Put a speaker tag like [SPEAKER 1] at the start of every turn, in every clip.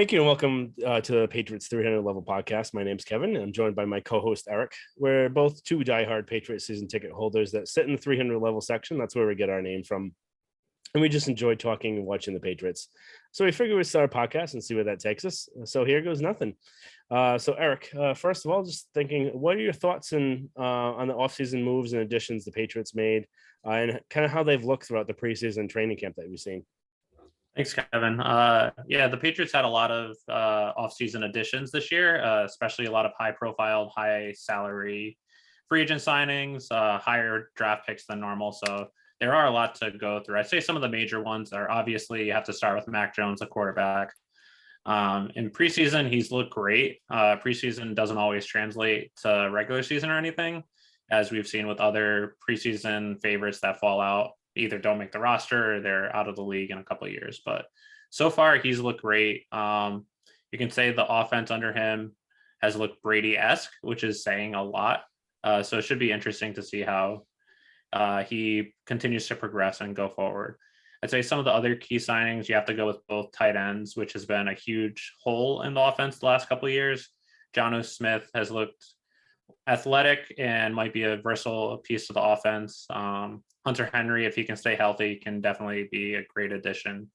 [SPEAKER 1] Thank you and welcome to the Patriots 300 level podcast. My name's Kevin. I'm joined by my co-host Eric. We're both two diehard Patriots season ticket holders that sit in the 300 level section. That's where we get our name from. And we just enjoy talking and watching the Patriots. So we figured we'd start a podcast and see where that takes us. So here goes nothing. So Eric, first of all, just thinking, what are your thoughts on the offseason moves and additions the Patriots made and kind of how they've looked throughout the preseason training camp that we've seen?
[SPEAKER 2] Thanks, Kevin. The Patriots had a lot of offseason additions this year, especially a lot of high-profile, high-salary free agent signings, higher draft picks than normal. So there are a lot to go through. I'd say some of the major ones are obviously you have to start with Mack Jones, the quarterback. In preseason, he's looked great. Preseason doesn't always translate to regular season or anything, as we've seen with other preseason favorites that fall out. Either don't make the roster or they're out of the league in a couple of years. But so far, he's looked great. You can say the offense under him has looked Brady-esque, which is saying a lot. So it should be interesting to see how he continues to progress and go forward. I'd say some of the other key signings, you have to go with both tight ends, which has been a huge hole in the offense the last couple of years. Jonnu Smith has looked athletic and might be a versatile piece of the offense. Hunter Henry, if he can stay healthy, can definitely be a great addition.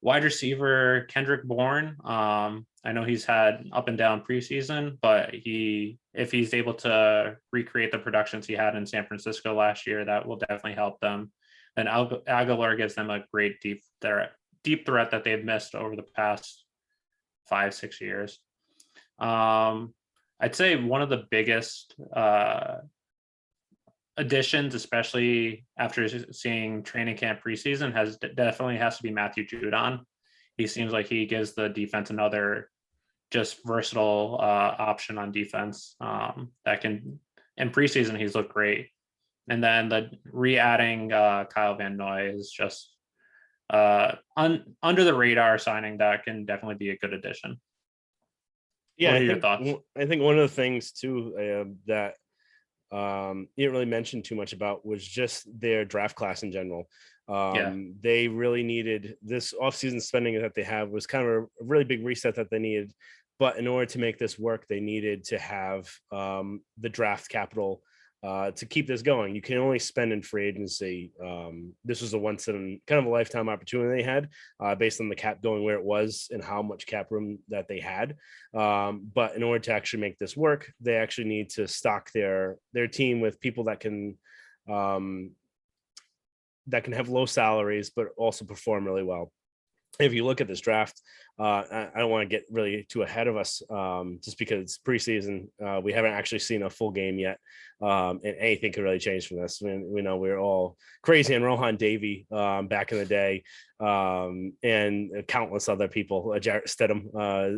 [SPEAKER 2] Wide receiver Kendrick Bourne. I know he's had up and down preseason, but if he's able to recreate the productions he had in San Francisco last year, that will definitely help them. And Aguilar gives them a great deep threat that they've missed over the past 5-6 years. I'd say one of the biggest additions, especially after seeing training camp preseason, definitely has to be Matthew Judon. He seems like he gives the defense another just versatile option on defense that can. In preseason, he's looked great, and then the re-adding Kyle Van Noy is just under the radar signing that can definitely be a good addition.
[SPEAKER 1] Yeah,
[SPEAKER 2] what are your thoughts?
[SPEAKER 1] I think one of the things too that you didn't really mention too much about was just their draft class in general. They really needed this offseason spending that they have was kind of a really big reset that they needed. But in order to make this work, they needed to have the draft capital to keep this going. You can only spend in free agency. This was a once in kind of a lifetime opportunity they had based on the cap going where it was and how much cap room that they had. But in order to actually make this work, they actually need to stock their team with people that can have low salaries, but also perform really well. If you look at this draft, I don't want to get really too ahead of us just because it's preseason. We haven't actually seen a full game yet, and anything could really change from this. We know we're all crazy on Rohan Davey back in the day, and countless other people. Jarrett Stidham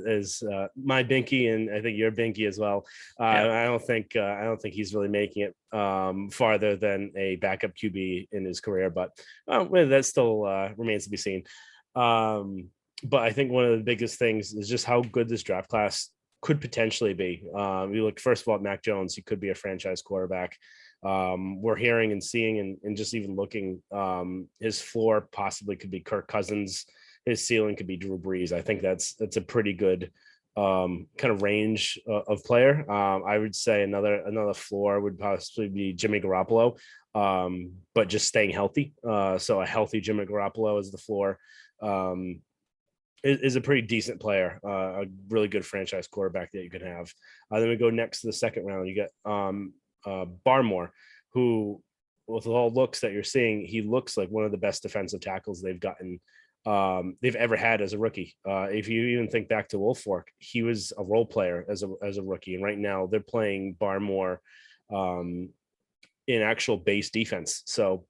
[SPEAKER 1] is my binky, and I think your binky as well. I don't think he's really making it farther than a backup QB in his career, but that still remains to be seen. But I think one of the biggest things is just how good this draft class could potentially be. We look first of all at Mack Jones. He could be a franchise quarterback. We're hearing and seeing and just even looking, his floor possibly could be Kirk Cousins. His ceiling could be Drew Brees. I think that's a pretty good kind of range of player. I would say another floor would possibly be Jimmy Garoppolo, but just staying healthy. So a healthy Jimmy Garoppolo is the floor. Is a pretty decent player, a really good franchise quarterback that you can have. Then we go next to the second round. You get Barmore, who, with all looks that you're seeing, he looks like one of the best defensive tackles they've ever had as a rookie. If you even think back to Wolffork, he was a role player as a rookie, and right now they're playing Barmore in actual base defense. So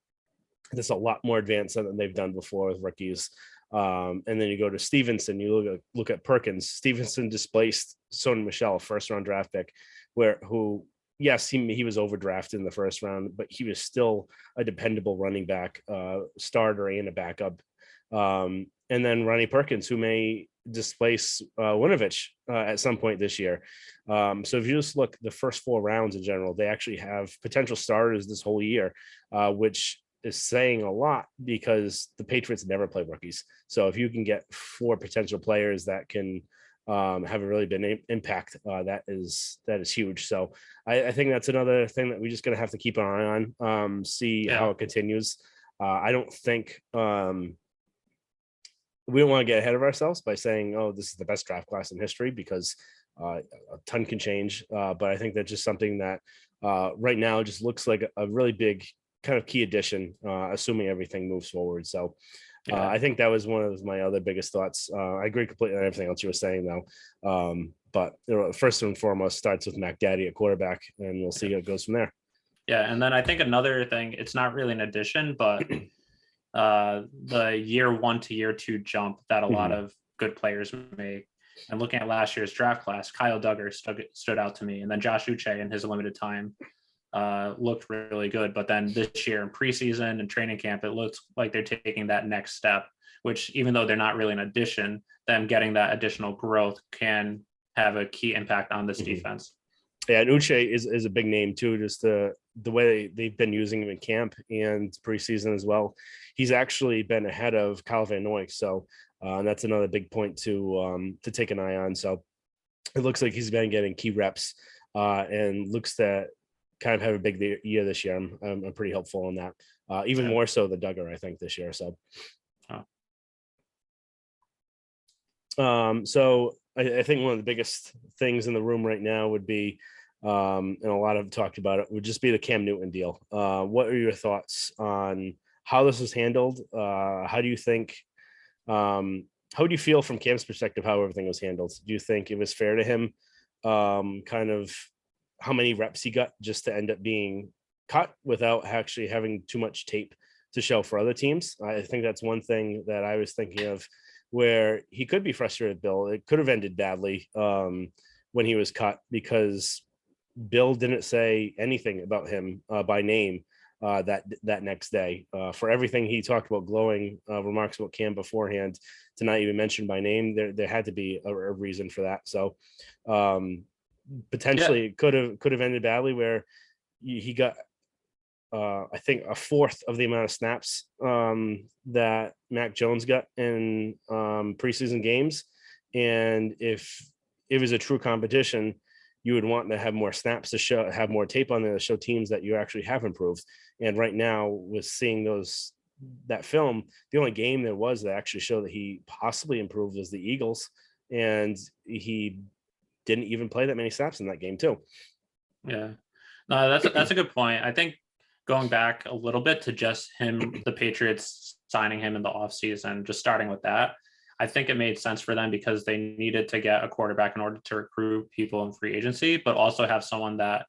[SPEAKER 1] that's a lot more advanced than they've done before with rookies. And then you go to Stevenson, you look at Perkins. Stevenson displaced Sony Michel, first round draft pick, who he was overdrafted in the first round, but he was still a dependable running back, starter and a backup. And then Ronnie Perkins, who may displace Winovich at some point this year. So if you just look the first 4 rounds in general, they actually have potential starters this whole year, which is saying a lot because the Patriots never play rookies. So if you can get 4 potential players that can have a really big impact, that is huge. So I think that's another thing that we just gonna have to keep an eye on, see how it continues. I don't think we don't want to get ahead of ourselves by saying, oh, this is the best draft class in history, because a ton can change. But I think that's just something that right now just looks like a really big kind of key addition, assuming everything moves forward. So I think that was one of my other biggest thoughts. I agree completely on everything else you were saying, though. But first and foremost, starts with Mac Daddy at quarterback, and we'll see how it goes from there.
[SPEAKER 2] Yeah, and then I think another thing, it's not really an addition, but the year 1 to year 2 jump that a lot of good players make. And looking at last year's draft class, Kyle Duggar stood out to me, and then Josh Uche in his limited time looked really good. But then this year in preseason and training camp, it looks like they're taking that next step, which, even though they're not really an addition, them getting that additional growth can have a key impact on this defense.
[SPEAKER 1] Yeah, and Uche is a big name too. Just the way they've been using him in camp and preseason as well. He's actually been ahead of Kyle Van Noy, so that's another big point to take an eye on. So it looks like he's been getting key reps, and looks to kind of have a big year this year. I'm pretty hopeful on that, even more so than Duggar, I think, this year. So, so I think one of the biggest things in the room right now would be, and a lot of talked about it, would just be the Cam Newton deal. What are your thoughts on how this was handled? How do you think, how do you feel from Cam's perspective, how everything was handled? Do you think it was fair to him, kind of how many reps he got just to end up being cut without actually having too much tape to show for other teams? I think that's one thing that I was thinking of, where he could be frustrated, Bill. It could have ended badly when he was cut, because Bill didn't say anything about him by name that next day. For everything he talked about, glowing remarks about Cam beforehand, to not even mention by name, there had to be a reason for that. So potentially it could have ended badly, where he got I think a fourth of the amount of snaps that Mack Jones got in preseason games. And if it was a true competition, you would want to have more snaps to have more tape on there to show teams that you actually have improved. And right now, with seeing that film, the only game there was that actually showed that he possibly improved was the Eagles, and he didn't even play that many snaps in that game too.
[SPEAKER 2] Yeah, no, that's a good point. I think going back a little bit to just him, the Patriots signing him in the offseason, just starting with that, I think it made sense for them because they needed to get a quarterback in order to recruit people in free agency, but also have someone that,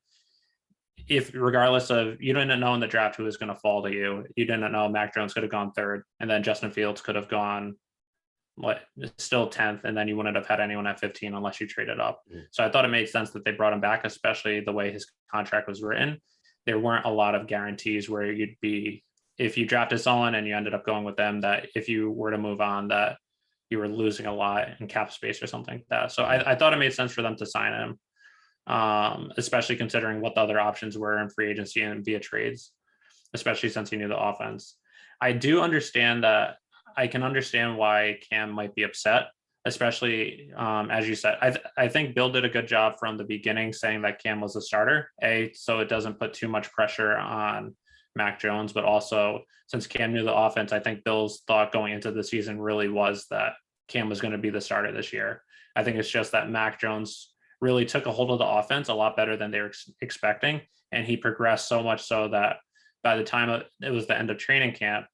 [SPEAKER 2] if regardless of, you didn't know in the draft who was going to fall to you, you didn't know Mac Jones could have gone 3rd, and then Justin Fields could have gone still 10th, and then you wouldn't have had anyone at 15 unless you traded up. So I thought it made sense that they brought him back, especially the way his contract was written. There weren't a lot of guarantees where you'd be, if you drafted someone and you ended up going with them, that if you were to move on, that you were losing a lot in cap space or something like that. So I thought it made sense for them to sign him, especially considering what the other options were in free agency and via trades, especially since he knew the offense. I do understand that. I can understand why Cam might be upset, especially as you said. I think Bill did a good job from the beginning saying that Cam was a starter, so it doesn't put too much pressure on Mac Jones, but also since Cam knew the offense, I think Bill's thought going into the season really was that Cam was going to be the starter this year. I think it's just that Mac Jones really took a hold of the offense a lot better than they were expecting, and he progressed so much so that by the time it was the end of training camp,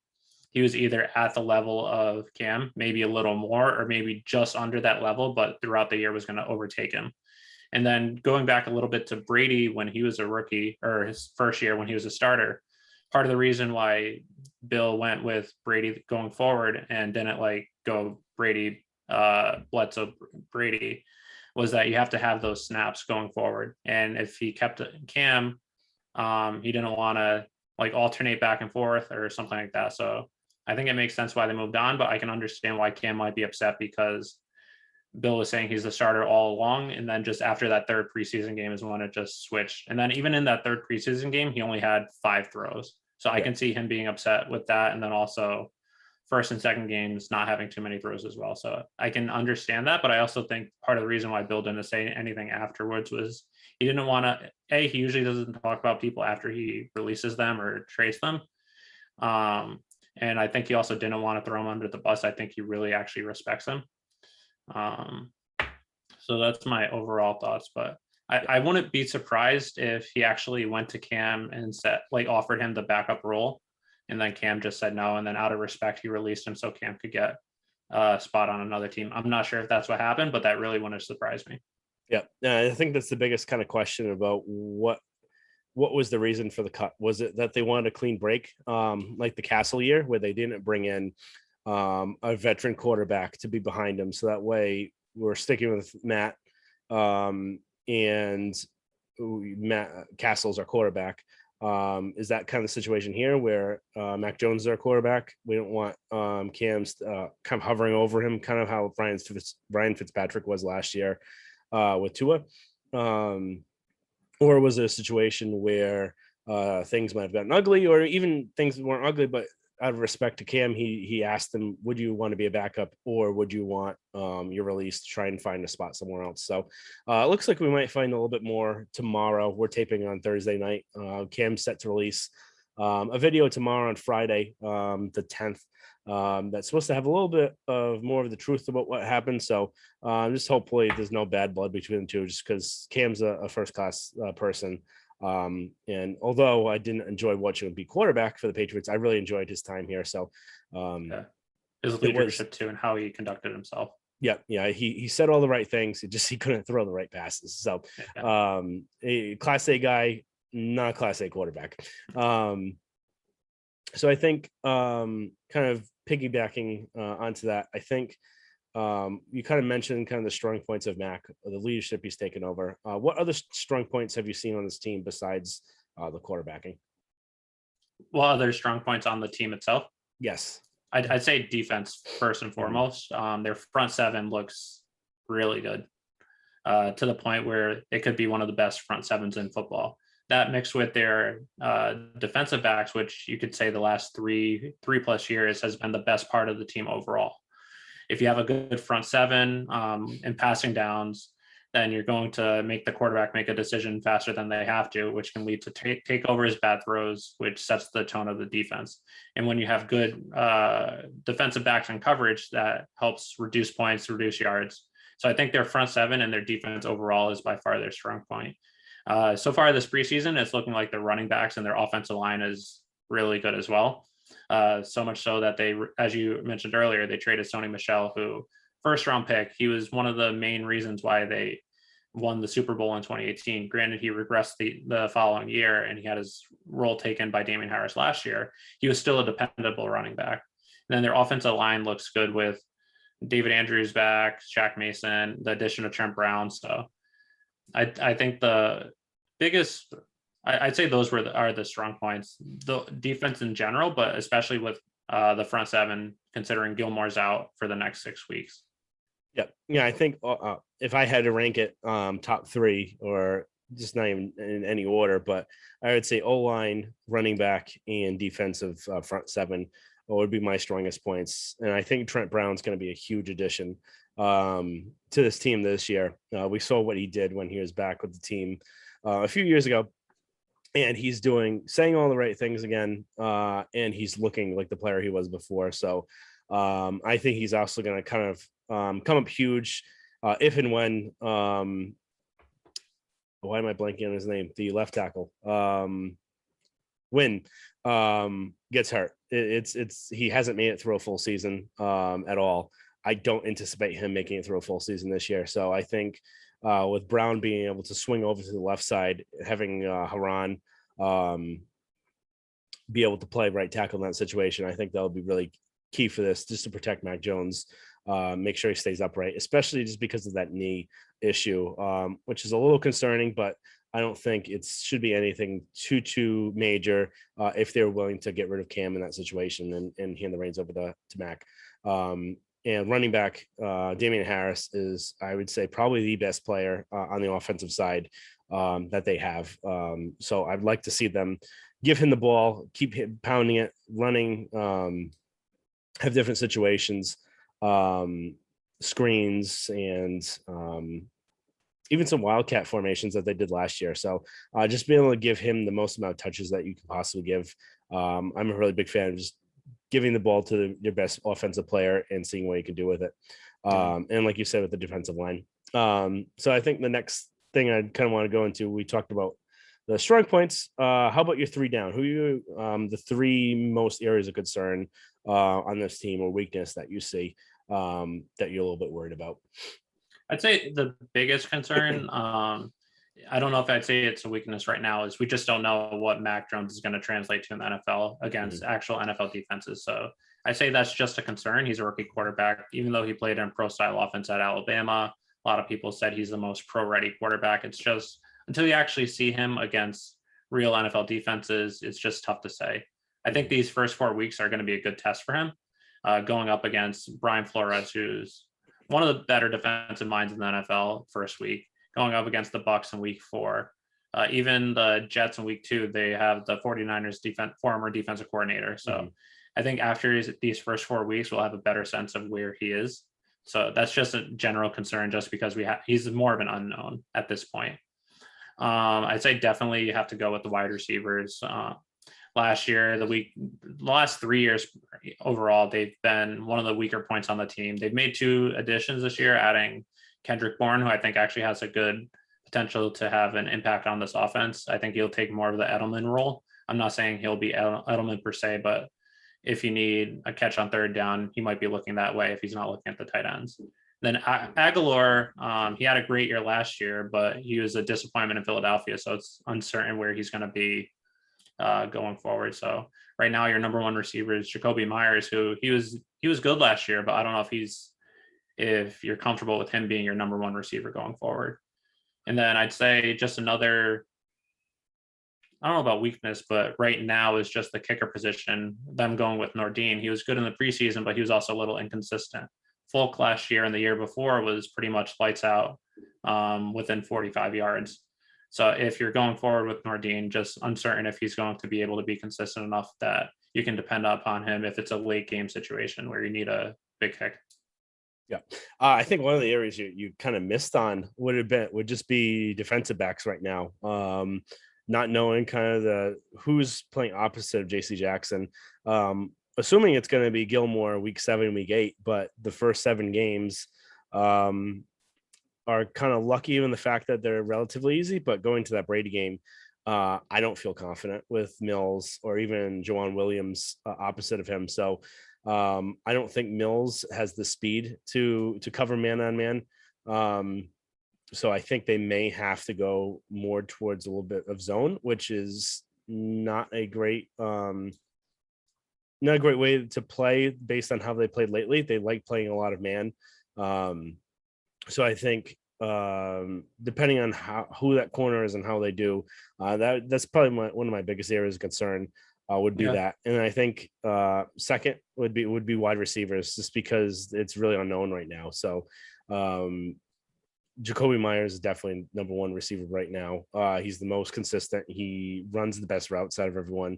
[SPEAKER 2] he was either at the level of Cam, maybe a little more, or maybe just under that level, but throughout the year was going to overtake him. And then going back a little bit to Brady when he was a rookie, or his first year when he was a starter, part of the reason why Bill went with Brady going forward and didn't go Brady, Bledsoe Brady, was that you have to have those snaps going forward. And if he kept Cam, he didn't want to alternate back and forth or something like that. So I think it makes sense why they moved on, but I can understand why Cam might be upset because Bill was saying he's the starter all along. And then just after that 3rd preseason game is when it just switched. And then even in that 3rd preseason game, he only had 5 throws. So I can see him being upset with that. And then also first and second games not having too many throws as well. So I can understand that. But I also think part of the reason why Bill didn't say anything afterwards was he didn't want to, he usually doesn't talk about people after he releases them or trades them. And I think he also didn't want to throw him under the bus. I think he really actually respects him. So that's my overall thoughts, but I wouldn't be surprised if he actually went to Cam and said, like, offered him the backup role, and then Cam just said no, and then out of respect he released him so Cam could get a spot on another team. I'm not sure if that's what happened, but that really wouldn't surprise me.
[SPEAKER 1] Yeah, I think that's the biggest kind of question about what was the reason for the cut. Was it that they wanted a clean break, like the Castle year, where they didn't bring in a veteran quarterback to be behind him, so that way we're sticking with Matt, and Matt Castle's our quarterback. Is that kind of the situation here where Mack Jones is our quarterback? We don't want Cam's kind of hovering over him, kind of how Ryan Fitzpatrick was last year with Tua. Or was it a situation where things might have gotten ugly, or even things weren't ugly, but out of respect to Cam, he asked him, would you want to be a backup, or would you want your release to try and find a spot somewhere else? So it looks like we might find a little bit more tomorrow. We're taping on Thursday night. Cam's set to release a video tomorrow on Friday, the 10th. That's supposed to have a little bit of more of the truth about what happened. So just hopefully there's no bad blood between the two, just because Cam's a first-class person. And although I didn't enjoy watching him be quarterback for the Patriots, I really enjoyed his time here. So
[SPEAKER 2] his leadership too, and how he conducted himself.
[SPEAKER 1] Yeah. He said all the right things. He couldn't throw the right passes. So a Class A guy, not a Class A quarterback. So I think kind of piggybacking onto that, I think you kind of mentioned kind of the strong points of Mack, the leadership he's taken over. What other strong points have you seen on this team besides the quarterbacking?
[SPEAKER 2] What other strong points on the team itself?
[SPEAKER 1] Yes.
[SPEAKER 2] I'd say defense first and foremost. Their front seven looks really good, to the point where it could be one of the best front sevens in football. That mixed with their defensive backs, which you could say the last three plus years has been the best part of the team overall. If you have a good front seven in passing downs, then you're going to make the quarterback make a decision faster than they have to, which can lead to takeovers, bad throws, which sets the tone of the defense. And when you have good defensive backs and coverage, that helps reduce points, reduce yards. So I think their front seven and their defense overall is by far their strong point. So far this preseason, it's looking like their running backs and their offensive line is really good as well. So much so that they, as you mentioned earlier, they traded Sony Michel, who first round pick. He was one of the main reasons why they won the Super Bowl in 2018. Granted, he regressed the following year and he had his role taken by Damian Harris last year. He was still a dependable running back. And then their offensive line looks good with David Andrews back, Shaq Mason, the addition of Trent Brown. So I think the biggest, I'd say those are the strong points, the defense in general, but especially with the front seven, considering Gilmore's out for the next 6 weeks.
[SPEAKER 1] Yeah. I think if I had to rank it top three, or just not even in any order, but I would say O-line, running back, and defensive front seven would be my strongest points. And I think Trent Brown's going to be a huge addition to this team this year. We saw what he did when he was back with the team a few years ago, and he's saying all the right things again, and he's looking like the player he was before. So I think he's also going to kind of come up huge if and when why am I blanking on his name? The left tackle when gets hurt. He hasn't made it through a full season at all. I don't anticipate him making it through a full season this year. So I think with Brown being able to swing over to the left side, having Haran be able to play right tackle in that situation, I think that'll be really key for this, just to protect Mack Jones, make sure he stays upright, especially just because of that knee issue, which is a little concerning, but I don't think it should be anything too major if they're willing to get rid of Cam in that situation and hand the reins over to Mack. And running back, Damian Harris is, I would say, probably the best player on the offensive side that they have. So I'd like to see them give him the ball, keep pounding it, running, have different situations, screens, and even some wildcat formations that they did last year. So just being able to give him the most amount of touches that you can possibly give. I'm a really big fan of just giving the ball to your best offensive player and seeing what you can do with it. And like you said, with the defensive line. So I think the next thing I kind of want to go into, we talked about the strong points. How about your 3 down? Who are you, the 3 most areas of concern on this team or weakness that you see that you're a little bit worried about?
[SPEAKER 2] I'd say the biggest concern, I don't know if I'd say it's a weakness right now, is we just don't know what Mack Jones is going to translate to in the NFL against actual NFL defenses. So I say that's just a concern. He's a rookie quarterback, even though he played in pro style offense at Alabama. A lot of people said he's the most pro ready quarterback. It's just until you actually see him against real NFL defenses, it's just tough to say. I think these first 4 weeks are going to be a good test for him, going up against Brian Flores, who's one of the better defensive minds in the NFL first week, going up against the Bucs in week 4. Even the Jets in week 2, they have the 49ers former defensive coordinator. So I think after these first 4 weeks, we'll have a better sense of where he is. So that's just a general concern, just because he's more of an unknown at this point. I'd say definitely you have to go with the wide receivers. Last year, the last 3 years overall, they've been one of the weaker points on the team. They've made 2 additions this year, adding Kendrick Bourne, who I think actually has a good potential to have an impact on this offense. I think he'll take more of the Edelman role. I'm not saying he'll be Edelman per se, but if you need a catch on 3rd down, he might be looking that way if he's not looking at the tight ends. Then Aguilar, he had a great year last year, but he was a disappointment in Philadelphia, so it's uncertain where he's going to be going forward. So right now, your number 1 receiver is Jacoby Myers, who he was good last year, but I don't know if you're comfortable with him being your number 1 receiver going forward. And then I'd say just another, I don't know about weakness, but right now is just the kicker position. Them going with Nordine. He was good in the preseason, but he was also a little inconsistent. Folk last year and the year before was pretty much lights out within 45 yards. So if you're going forward with Nordine, just uncertain if he's going to be able to be consistent enough that you can depend upon him if it's a late game situation where you need a big kick.
[SPEAKER 1] Yeah. I think one of the areas you kind of missed on would just be defensive backs right now. Not knowing kind of who's playing opposite of JC Jackson. Assuming it's going to be Gilmore week 7, week 8, but the first 7 games are kind of lucky in the fact that they're relatively easy, but going to that Brady game, I don't feel confident with Mills or even Jawan Williams opposite of him. So I don't think Mills has the speed to cover man on man. So I think they may have to go more towards a little bit of zone, which is not a great way to play based on how they played lately. They like playing a lot of man. So I think depending on who that corner is and how they do, that's probably one of my biggest areas of concern would be that. And I think second would be wide receivers, just because it's really unknown right now. So Jacoby Myers is definitely number 1 receiver right now. He's the most consistent. He runs the best routes out of everyone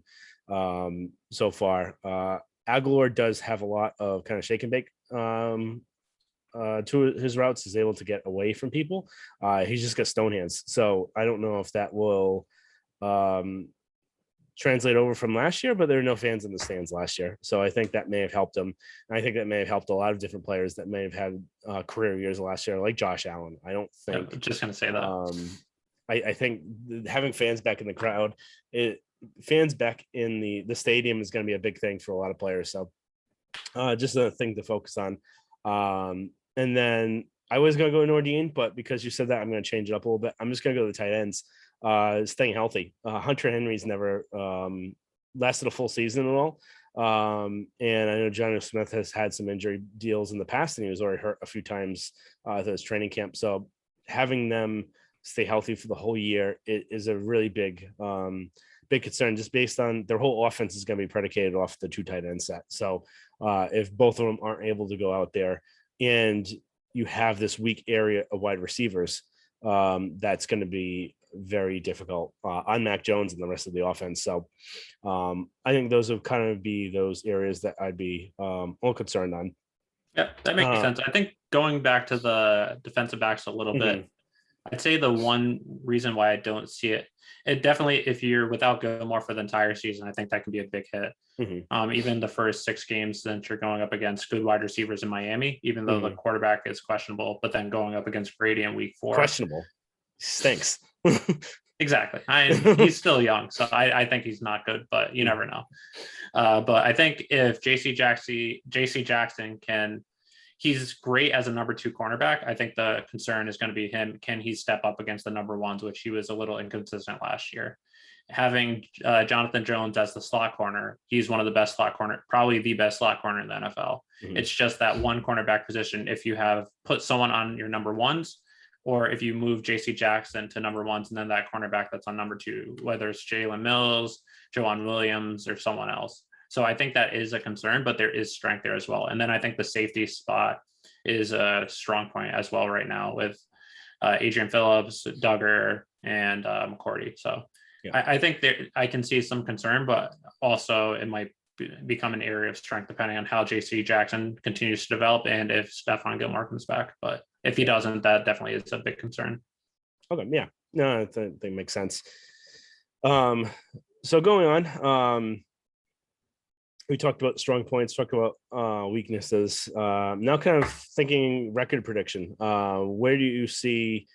[SPEAKER 1] so far. Aguilar does have a lot of kind of shake and bake to his routes. He's able to get away from people. He's just got stone hands. So I don't know if that will translate over from last year, but there are no fans in the stands last year. So I think that may have helped him. And I think that may have helped a lot of different players that may have had career years last year, like Josh Allen. I don't think.
[SPEAKER 2] I'm just going to say that.
[SPEAKER 1] I think having fans back in the crowd, fans back in the stadium is going to be a big thing for a lot of players. So just a thing to focus on. And then I was going to go Nordine, but because you said that, I'm going to change it up a little bit. I'm just going to go to the tight ends. Staying healthy. Hunter Henry's never lasted a full season at all. And I know Johnny Smith has had some injury deals in the past, and he was already hurt a few times at his training camp. So having them stay healthy for the whole year is a really big concern, just based on their whole offense is going to be predicated off the 2 tight end set. So if both of them aren't able to go out there and you have this weak area of wide receivers, that's going to be very difficult on Mack Jones and the rest of the offense. So I think those would kind of be those areas that I'd be all concerned on.
[SPEAKER 2] Yeah, that makes sense. I think going back to the defensive backs a little bit, I'd say the one reason why I don't see it definitely, if you're without Gilmore for the entire season, I think that can be a big hit. Even the first 6 games, since you're going up against good wide receivers in Miami, even though the quarterback is questionable, but then going up against Brady in week 4.
[SPEAKER 1] Questionable. Stinks.
[SPEAKER 2] Exactly. He's still young, so I think he's not good, but you never know. But I think if JC Jackson he's great as a number 2 cornerback. I think the concern is going to be him. Can he step up against the number 1s, which he was a little inconsistent last year? Having Jonathan Jones as the slot corner, he's one of the best slot corner, probably the best slot corner in the NFL. It's just that one cornerback position. If you have put someone on your number 1s, or if you move JC Jackson to number 1s, and then that cornerback that's on number 2, whether it's Jalen Mills, Joanne Williams, or someone else. So I think that is a concern, but there is strength there as well. And then I think the safety spot is a strong point as well right now with Adrian Phillips, Duggar, and McCourty. So I think I can see some concern, but also it might become an area of strength depending on how JC Jackson continues to develop and if Stephon Gilmore comes back. But if he doesn't, that definitely is a big concern.
[SPEAKER 1] Okay, yeah, no, I think that makes sense. So going on, we talked about strong points, talked about weaknesses. Now kind of thinking record prediction. Where do you see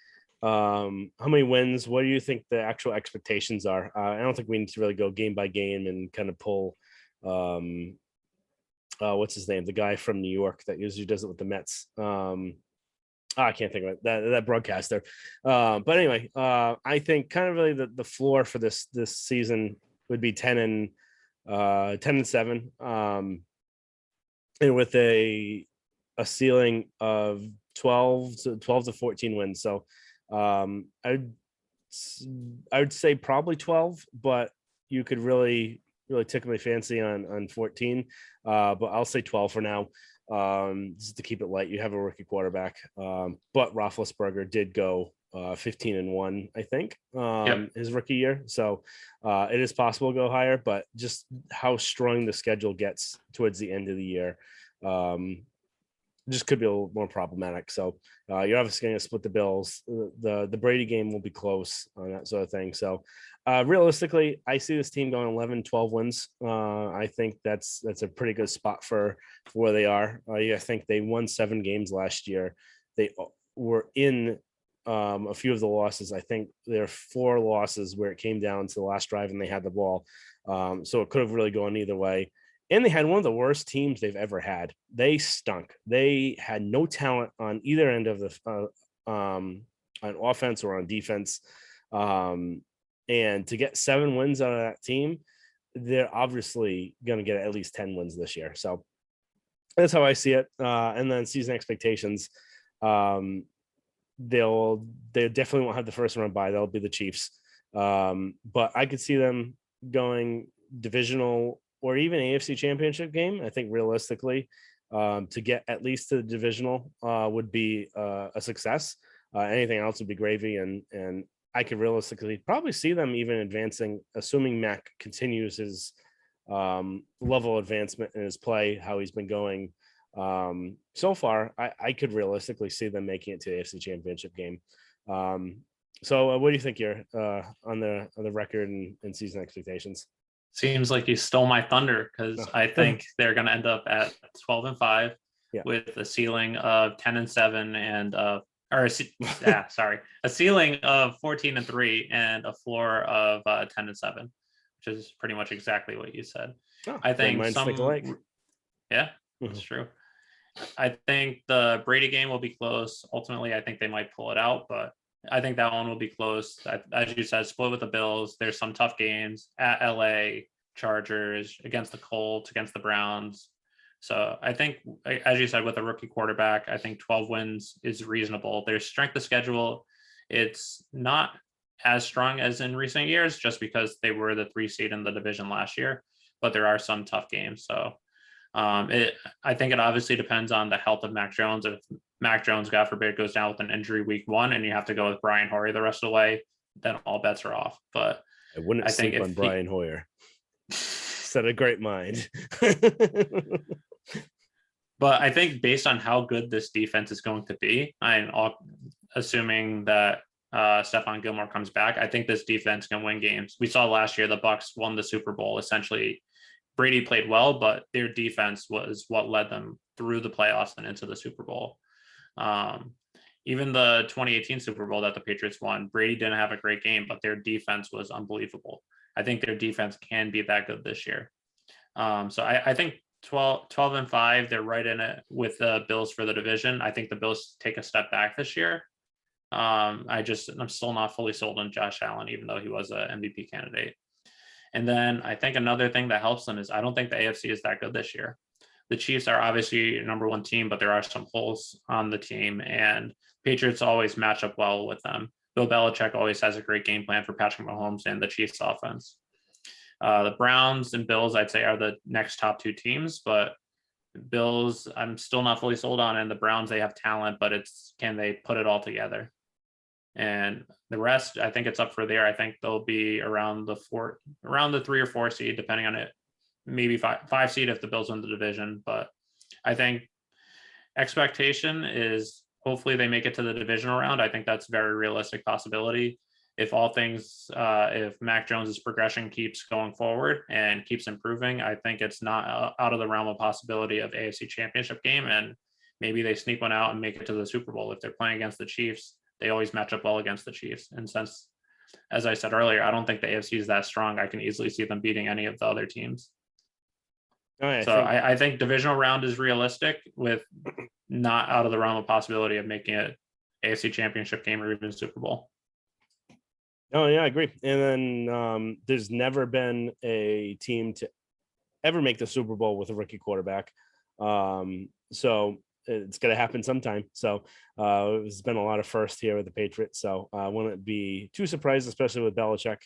[SPEAKER 1] how many wins? What do you think the actual expectations are? I don't think we need to really go game by game and kind of pull what's his name? The guy from New York that usually does it with the Mets. I can't think of it. That broadcaster. But anyway, I think kind of really the floor for this season would be 10-7, and with a ceiling of 12 to 14 wins. So I would say probably 12, but you could really tickle my fancy on 14. But I'll say 12 for now. Just to keep it light. You have a rookie quarterback, but Roethlisberger did go 15-1, I think, his rookie year. So it is possible to go higher, but just how strong the schedule gets towards the end of the year just could be a little more problematic. So you're obviously going to split the bills. The Brady game will be close on that sort of thing. So realistically, I see this team going 11-12 wins. I think that's a pretty good spot for where they are. I think they won 7 games last year. They were in a few of the losses. I think there are 4 losses where it came down to the last drive and they had the ball. So it could have really gone either way. And they had one of the worst teams they've ever had. They stunk. They had no talent on either end of the on offense or on defense. And to get 7 wins out of that team, they're obviously going to get at least 10 wins this year. So that's how I see it. And then season expectations, they definitely won't have the first round bye. That'll be the Chiefs. But I could see them going divisional or even AFC championship game. I think realistically, to get at least to the divisional would be a success. Anything else would be gravy. And I could realistically probably see them even advancing, assuming Mack continues his level of advancement in his play, how he's been going so far. I could realistically see them making it to the AFC championship game. So what do you think here on the record and season expectations?
[SPEAKER 2] Seems like you stole my thunder because I think they're going to end up at 12-5 with a ceiling of 10-7 and a ceiling of 14-3 and a floor of 10-7, which is pretty much exactly what you said. I think that's true. I think the Brady game will be close. Ultimately, I think they might pull it out, but I think that one will be close. As you said, split with the Bills. There's some tough games at LA, Chargers, against the Colts, against the Browns. So I think, as you said, with a rookie quarterback, I think 12 wins is reasonable. Their strength of schedule, it's not as strong as in recent years just because they were the 3 seed in the division last year, but there are some tough games. So I think it obviously depends on the health of Mack Jones. If Mack Jones, God forbid, goes down with an injury week 1 and you have to go with Brian Hoyer the rest of the way, then all bets are off. But
[SPEAKER 1] I wouldn't
[SPEAKER 2] I think
[SPEAKER 1] sleep on Brian Hoyer. Set a great mind.
[SPEAKER 2] But I think based on how good this defense is going to be, I'm assuming that Stephon Gilmore comes back, I think this defense can win games. We saw last year the Bucs won the Super Bowl. Essentially, Brady played well, but their defense was what led them through the playoffs and into the Super Bowl. Even the 2018 Super Bowl that the Patriots won, Brady didn't have a great game, but their defense was unbelievable. I think their defense can be that good this year. So I think 12-5, they're right in it with the Bills for the division. I think the Bills take a step back this year. I'm still not fully sold on Josh Allen, even though he was an MVP candidate. And then I think another thing that helps them is I don't think the AFC is that good this year. The Chiefs are obviously a number one team, but there are some holes on the team, and Patriots always match up well with them. Bill Belichick always has a great game plan for Patrick Mahomes and the Chiefs offense. The Browns and Bills, I'd say, are the next top two teams, but Bills, I'm still not fully sold on. And the Browns, they have talent, but can they put it all together? And the rest, I think it's up for there. I think they'll be around the 3 or 4 seed, depending on it. Maybe five seed if the Bills win the division. But I think expectation is hopefully they make it to the divisional round. I think that's a very realistic possibility. If Mack Jones's progression keeps going forward and keeps improving, I think it's not out of the realm of possibility of AFC Championship game, and maybe they sneak one out and make it to the Super Bowl. If they're playing against the Chiefs, they always match up well against the Chiefs. And since, as I said earlier, I don't think the AFC is that strong, I can easily see them beating any of the other teams. I think divisional round is realistic, with not out of the realm of possibility of making it AFC Championship game or even Super Bowl.
[SPEAKER 1] Oh, yeah, I agree. And then there's never been a team to ever make the Super Bowl with a rookie quarterback. So it's going to happen sometime. So there's been a lot of firsts here with the Patriots. So I wouldn't be too surprised, especially with Belichick,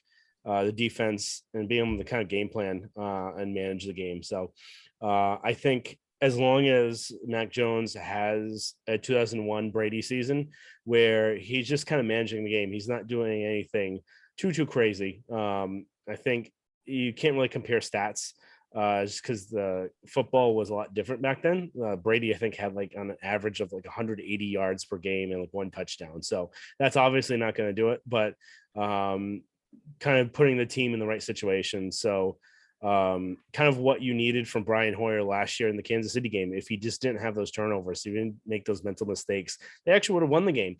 [SPEAKER 1] the defense, and being able to kind of game plan and manage the game. So I think as long as Mack Jones has a 2001 Brady season where he's just kind of managing the game, he's not doing anything too crazy. I think you can't really compare stats just because the football was a lot different back then. Brady, I think, had like on an average of like 180 yards per game and like 1 touchdown. So that's obviously not going to do it, but kind of putting the team in the right situation. So kind of what you needed from Brian Hoyer last year in the Kansas City game. If he just didn't have those turnovers, he didn't make those mental mistakes, they actually would have won the game.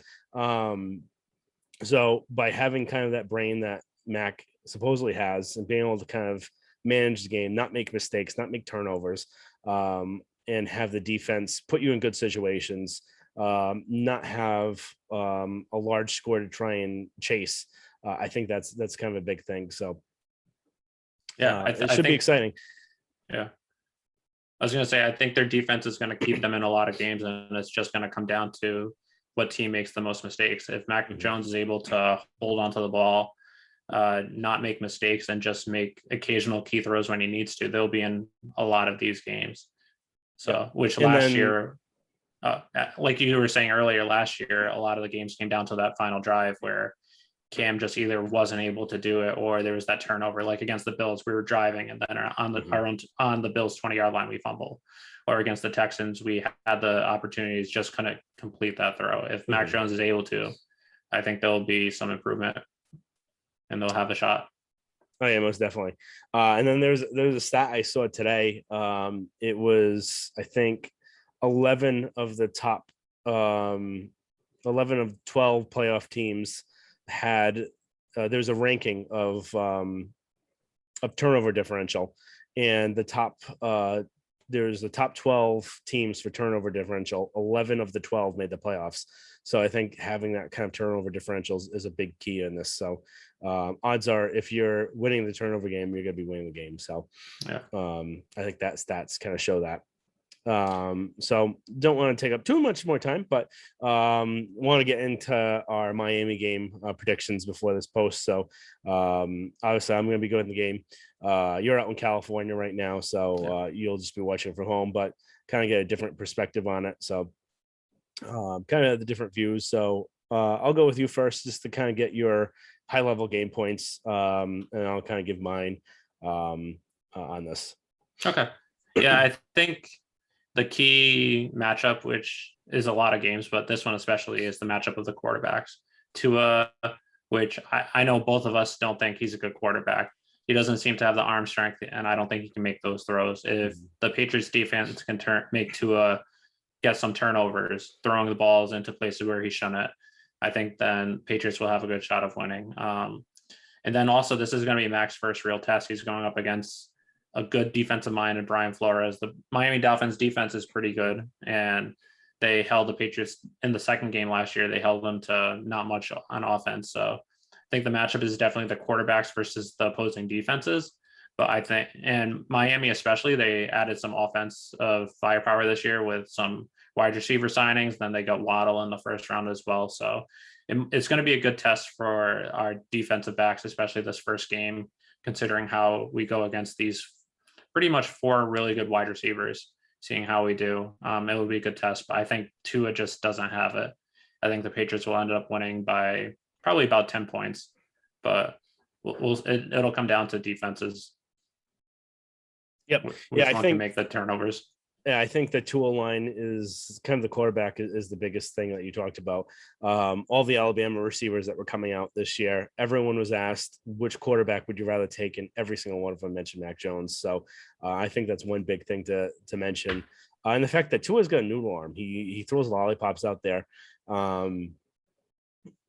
[SPEAKER 1] So by having kind of that brain that Mac supposedly has and being able to kind of manage the game, not make mistakes, not make turnovers, and have the defense put you in good situations, not have a large score to try and chase. I think that's kind of a big thing. So
[SPEAKER 2] yeah,
[SPEAKER 1] it should be exciting.
[SPEAKER 2] Yeah. I was going to say, I think their defense is going to keep them in a lot of games, and it's just going to come down to what team makes the most mistakes. If Mack Jones is able to hold onto the ball, not make mistakes, and just make occasional key throws when he needs to, they'll be in a lot of these games. So, which last year, like you were saying earlier, last year, a lot of the games came down to that final drive where Cam just either wasn't able to do it, or there was that turnover. Like against the Bills, we were driving, and then on the Bills 20-yard line, we fumble. Or against the Texans, we had the opportunities, just couldn't complete that throw. If Mack Jones is able to, I think there'll be some improvement, and they'll have a shot.
[SPEAKER 1] Oh yeah, most definitely. And then there's a stat I saw today. It was, I think, 11 of 12 playoff teams had there's a ranking of turnover differential, and there's the top 12 teams for turnover differential. 11 of the 12 made the playoffs. So I think having that kind of turnover differentials is a big key in this. So odds are, if you're winning the turnover game, you're going to be winning the game. So
[SPEAKER 2] yeah.
[SPEAKER 1] I think that stats kind of show that. So don't want to take up too much more time, but want to get into our Miami game predictions before this post. So obviously I'm going to be going to the game. You're out in California right now, so you'll just be watching from home, but kind of get a different perspective on it. So kind of the different views. So I'll go with you first, just to kind of get your high level game points, and I'll kind of give mine on this.
[SPEAKER 2] Okay. Yeah, I think the key matchup, which is a lot of games, but this one especially, is the matchup of the quarterbacks. Tua, which I know both of us don't think he's a good quarterback. He doesn't seem to have the arm strength, and I don't think he can make those throws. If the Patriots defense can make Tua get some turnovers, throwing the balls into places where he shouldn't, I think then Patriots will have a good shot of winning. And then also, this is going to be Mack's first real test. He's going up against a good defensive mind in Brian Flores. The Miami Dolphins defense is pretty good, and they held the Patriots in the second game last year. They held them to not much on offense. So I think the matchup is definitely the quarterbacks versus the opposing defenses. But I think, and Miami especially, they added some offensive firepower this year with some wide receiver signings. Then they got Waddle in the first round as well. So it's going to be a good test for our defensive backs, especially this first game, considering how we go against these pretty much 4 really good wide receivers, seeing how we do. It will be a good test, but I think Tua just doesn't have it. I think the Patriots will end up winning by probably about 10 points, but it'll come down to defenses.
[SPEAKER 1] Yep.
[SPEAKER 2] Which one can make the turnovers.
[SPEAKER 1] Yeah, I think the Tua line is kind of the quarterback is the biggest thing that you talked about. All the Alabama receivers that were coming out this year, everyone was asked which quarterback would you rather take, and every single one of them mentioned Mack Jones. So I think that's one big thing to mention. And the fact that Tua's got a noodle arm, he throws lollipops out there.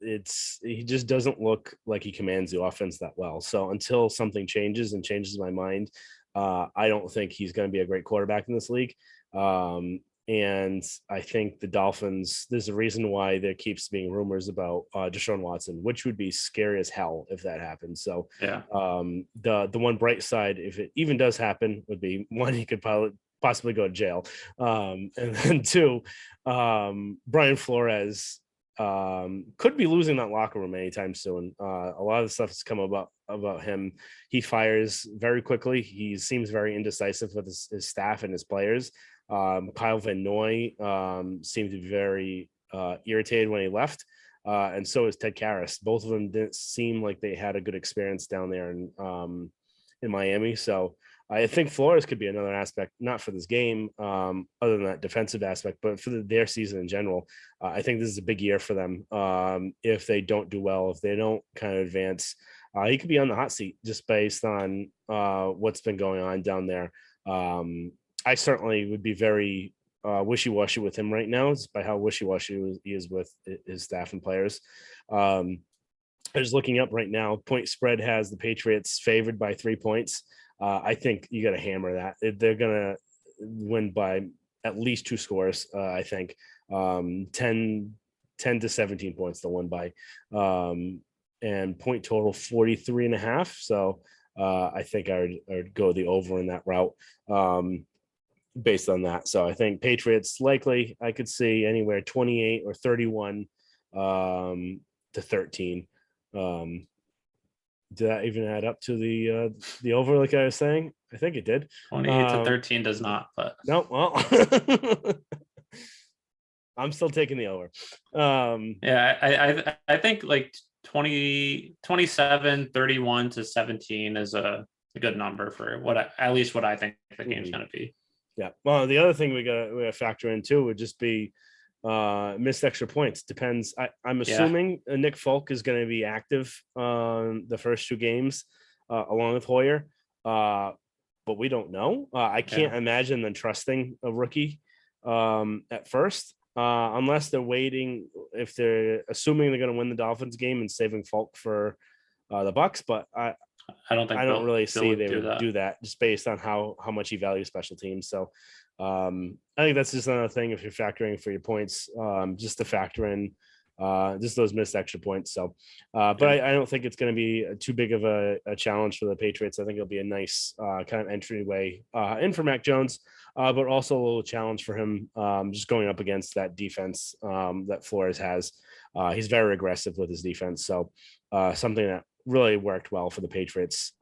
[SPEAKER 1] He just doesn't look like he commands the offense that well. So until something changes and changes my mind, I don't think he's going to be a great quarterback in this league. And I think the Dolphins, there's a reason why there keeps being rumors about Deshaun Watson, which would be scary as hell if that happens. So
[SPEAKER 2] yeah,
[SPEAKER 1] the one bright side, if it even does happen, would be one, he could possibly go to jail. And then 2, Brian Flores could be losing that locker room anytime soon. A lot of the stuff has come about him. He fires very quickly. He seems very indecisive with his staff and his players. Kyle Van Noy seemed to be very irritated when he left, and so is Ted Karras. Both of them didn't seem like they had a good experience down there in Miami. So I think Flores could be another aspect, not for this game, other than that defensive aspect, but for their season in general. I think this is a big year for them. If they don't do well, if they don't kind of advance, he could be on the hot seat just based on what's been going on down there. I certainly would be very wishy-washy with him right now, just by how wishy-washy he is with his staff and players. I'm just looking up right now. Point spread has the Patriots favored by 3 points. I think you got to hammer that. They're going to win by at least 2 scores, I think. 10 to 17 points they'll win by. And point total 43.5. So I think I would go the over in that route based on that. So I think Patriots likely I could see anywhere 28 or 31 to 13. Did that even add up to the over like I was saying? I think it did.
[SPEAKER 2] 28 to 13 does not, but
[SPEAKER 1] no, well I'm still taking the over.
[SPEAKER 2] Yeah, I think like 27, 31 to 17 is a good number for at least what I think the game's going to be.
[SPEAKER 1] Yeah. Well, the other thing we got to factor in too would just be missed extra points. Depends. I'm assuming Nick Folk is going to be active the first 2 games along with Hoyer, but we don't know. I can't imagine them trusting a rookie at first, unless they're waiting. If they're assuming they're going to win the Dolphins game and saving Folk for the Bucks, but I don't really see they would do that just based on how much he values special teams. So I think that's just another thing if you're factoring for your points, just to factor in just those missed extra points. So, but I don't think it's going to be too big of a challenge for the Patriots. I think it'll be a nice kind of entryway in for Mack Jones, but also a little challenge for him just going up against that defense that Flores has. He's very aggressive with his defense. So something that really worked well for the Patriots.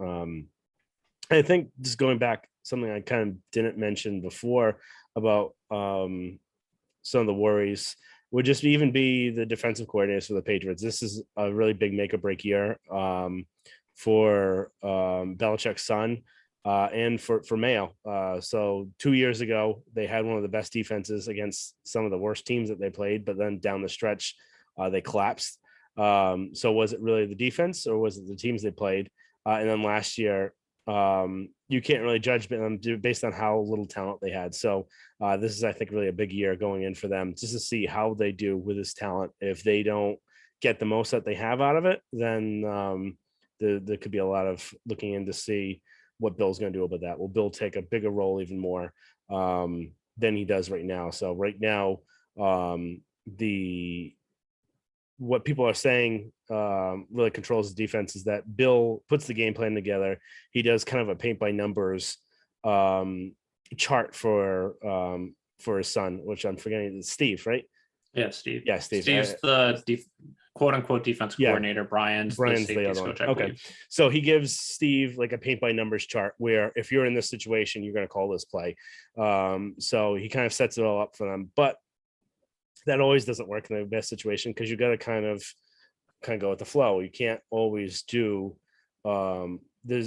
[SPEAKER 1] I think just going back, something I kind of didn't mention before about some of the worries would just even be the defensive coordinators for the Patriots. This is a really big make or break year for Belichick's son and for Mayo. So 2 years ago, they had one of the best defenses against some of the worst teams that they played, but then down the stretch, they collapsed. So was it really the defense or was it the teams they played? And then last year, you can't really judge them based on how little talent they had. So this is, I think, really a big year going in for them just to see how they do with this talent. If they don't get the most that they have out of it, then there could be a lot of looking in to see what Bill's going to do about that. Will Bill take a bigger role even more than he does right now? So right now, what people are saying really controls the defense is that Bill puts the game plan together. He does kind of a paint by numbers chart for his son, which I'm forgetting. It's Steve, right?
[SPEAKER 2] Yeah, Steve.
[SPEAKER 1] Yeah, Steve.
[SPEAKER 2] Steve's the quote unquote defensive coordinator. Brian's the safety
[SPEAKER 1] other
[SPEAKER 2] coach.
[SPEAKER 1] one. Okay. So he gives Steve like a paint by numbers chart where if you're in this situation, you're going to call this play. So he kind of sets it all up for them. But that always doesn't work in the best situation because you got to kind of go with the flow. You can't always do there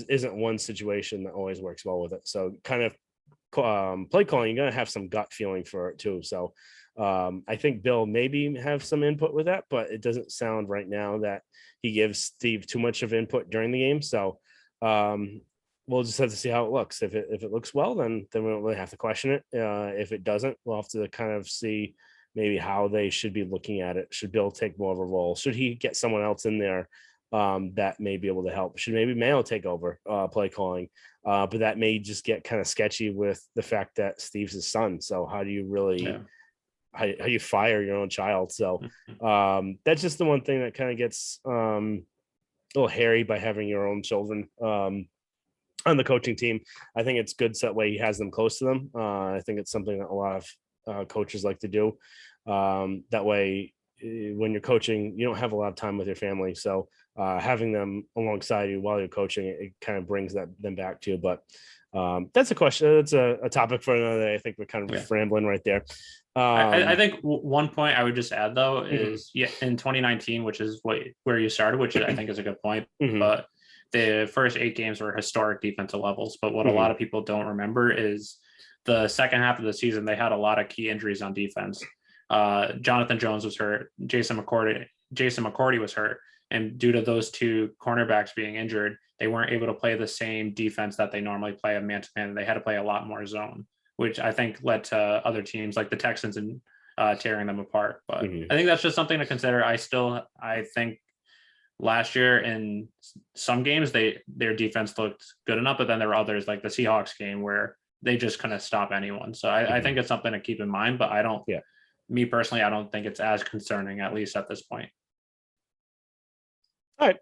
[SPEAKER 1] isn't one situation that always works well with it. So kind of play calling, you're going to have some gut feeling for it too. So I think Bill maybe have some input with that, but it doesn't sound right now that he gives Steve too much of input during the game. So we'll just have to see how it looks. If it looks well, then we don't really have to question it. If it doesn't, we'll have to kind of see maybe how they should be looking at it. Should Bill take more of a role? Should he get someone else in there that may be able to help? Should maybe Mayo take over play calling? But that may just get kind of sketchy with the fact that Steve's his son. So how do you really how do you fire your own child? So that's just the one thing that kind of gets a little hairy by having your own children on the coaching team. I think it's good so that way he has them close to them. I think it's something that a lot of coaches like to do. That way, when you're coaching, you don't have a lot of time with your family. So having them alongside you while you're coaching, it kind of brings them back to you. But that's a question. That's a topic for another day. I think we're kind of rambling right there.
[SPEAKER 2] I think one point I would just add though is in 2019, which is where you started, which I think is a good point. But the first 8 games were historic defensive levels. But what a lot of people don't remember is the second half of the season, they had a lot of key injuries on defense. Jonathan Jones was hurt. Jason McCourty was hurt. And due to those two cornerbacks being injured, they weren't able to play the same defense that they normally play a man-to-man. They had to play a lot more zone, which I think led to other teams like the Texans and tearing them apart. But I think that's just something to consider. I think last year in some games, their defense looked good enough, but then there were others like the Seahawks game where they just couldn't stop anyone. So I think it's something to keep in mind, but me personally, I don't think it's as concerning, at least at this point.
[SPEAKER 1] All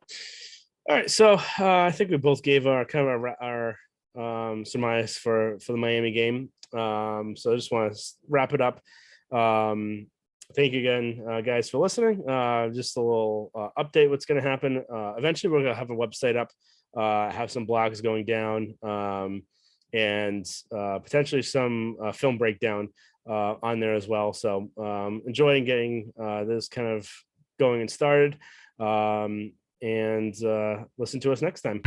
[SPEAKER 1] right. So I think we both gave our kind of our surmise for the Miami game. So I just want to wrap it up. Thank you again, guys, for listening. Just a little update what's going to happen. Eventually, we're going to have a website up, have some blogs going down, and potentially some film breakdown on there as well. So enjoying getting this kind of going and started. And listen to us next time.